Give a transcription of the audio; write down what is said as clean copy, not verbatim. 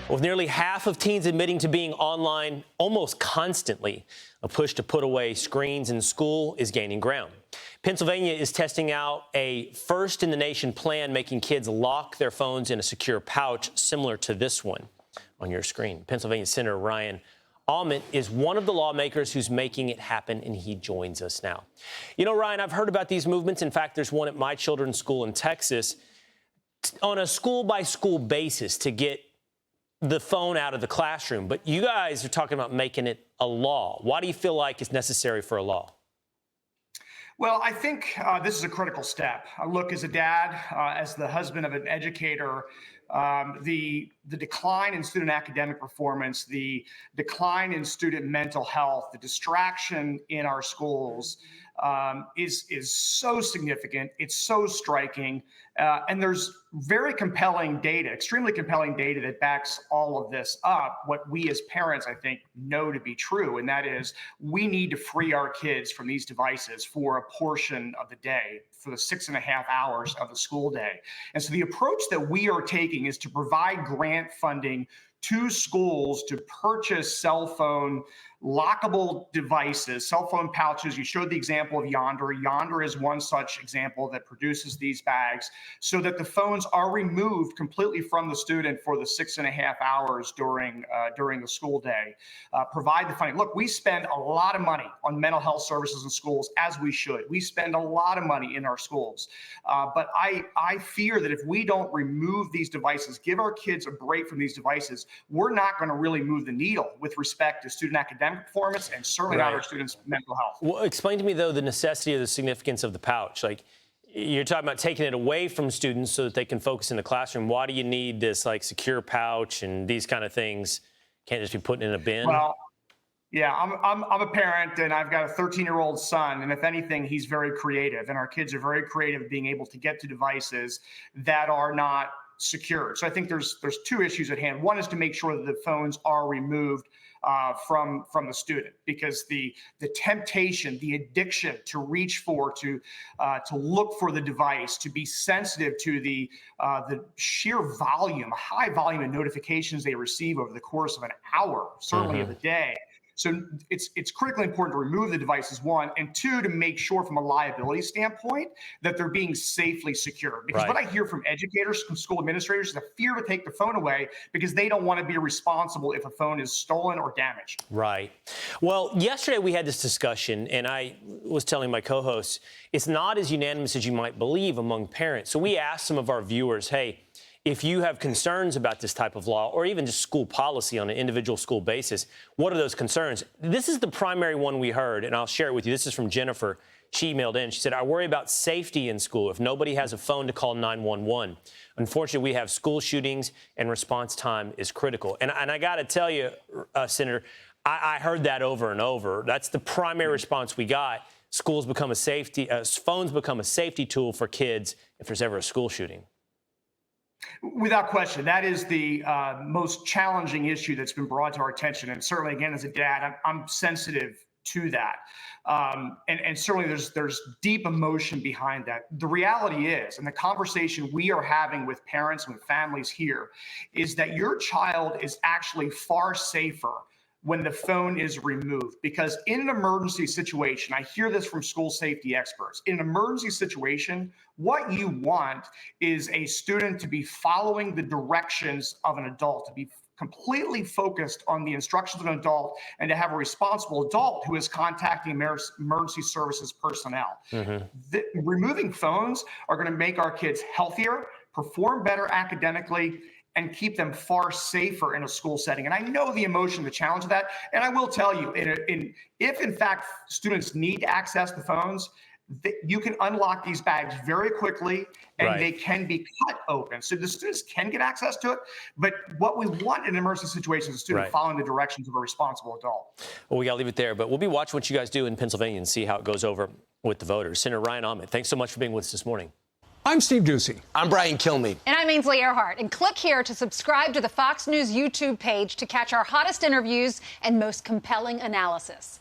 With nearly half of teens admitting to being online almost constantly, a push to put away screens in school is gaining ground. Pennsylvania is testing out a first-in-the-nation plan making kids lock their phones in a secure pouch similar to this one on your screen. Pennsylvania Senator Ryan Aument is one of the lawmakers who's making it happen, and he joins us now. You know, Ryan, I've heard about these movements. In fact, there's one at my children's school in Texas on a school-by-school basis to get the phone out of the classroom. But you guys are talking about making it a law. Why do you feel like it's necessary for a law? Well, I think this is a critical step. Look, as a dad, as the husband of an educator, the decline in student academic performance, the decline in student mental health, the distraction in our schools is so significant. It's so striking. And there's very compelling data, extremely compelling data that backs all of this up. What we as parents, I think, know to be true, and that is we need to free our kids from these devices for a portion of the day, for the 6.5 hours of the school day. And so the approach that we are taking is to provide grant funding to schools to purchase cell phone lockable devices, cell phone pouches. You showed the example of Yonder. Yonder is one such example that produces these bags so that the phones are removed completely from the student for the 6.5 hours during the school day. Provide the funding. Look, we spend a lot of money on mental health services in schools, as we should. We spend a lot of money in our schools. But I fear that if we don't remove these devices, give our kids a break from these devices, we're not going to really move the needle with respect to student academic performance and certainly not our students' mental health. Well, explain to me, though, the necessity or the significance of the pouch. Like, you're talking about taking it away from students so that they can focus in the classroom. Why do you need this, like, secure pouch and these kind of things? Can't just be put in a bin? Well, yeah, I'm a parent, and I've got a 13-year-old son, and if anything, he's very creative, and our kids are very creative at being able to get to devices that are not secured. So I think there's two issues at hand. One is to make sure that the phones are removed from the student, because the temptation, the addiction to reach for, to look for the device, to be sensitive to the sheer volume, high volume of notifications they receive over the course of an hour, certainly of the day. So it's critically important to remove the devices, one, and two, to make sure from a liability standpoint that they're being safely secured. Because what I hear from educators, from school administrators, is a fear to take the phone away because they don't want to be responsible if a phone is stolen or damaged. Right. Well, yesterday we had this discussion, and I was telling my co-hosts, it's not as unanimous as you might believe among parents. So we asked some of our viewers, hey, if you have concerns about this type of law or even just school policy on an individual school basis, what are those concerns? This is the primary one we heard, and I'll share it with you. This is from Jennifer. She emailed in. She said, I worry about safety in school if nobody has a phone to call 911. Unfortunately, we have school shootings, and response time is critical. And I got to tell you, Senator, I heard that over and over. That's the primary response we got. Schools become a safety, phones become a safety tool for kids if there's ever a school shooting. Without question, that is the most challenging issue that's been brought to our attention. And certainly, again, as a dad, I'm sensitive to that. And certainly there's deep emotion behind that. The reality is, and the conversation we are having with parents and with families here, is that your child is actually far safer when the phone is removed. Because in an emergency situation, I hear this from school safety experts, in an emergency situation, what you want is a student to be following the directions of an adult, to be completely focused on the instructions of an adult, and to have a responsible adult who is contacting emergency services personnel. Removing phones are going to make our kids healthier, perform better academically, and keep them far safer in a school setting. And I know the emotion, the challenge of that. And I will tell you, if in fact students need to access the phones, you can unlock these bags very quickly, and they can be cut open. So the students can get access to it. But what we want in an emergency situation is a student following the directions of a responsible adult. Well, we got to leave it there. But we'll be watching what you guys do in Pennsylvania and see how it goes over with the voters. Senator Ryan Aument, thanks so much for being with us this morning. I'm Steve Ducey. I'm Brian Kilmeade. And I'm Ainsley Earhart. And click here to subscribe to the Fox News YouTube page to catch our hottest interviews and most compelling analysis.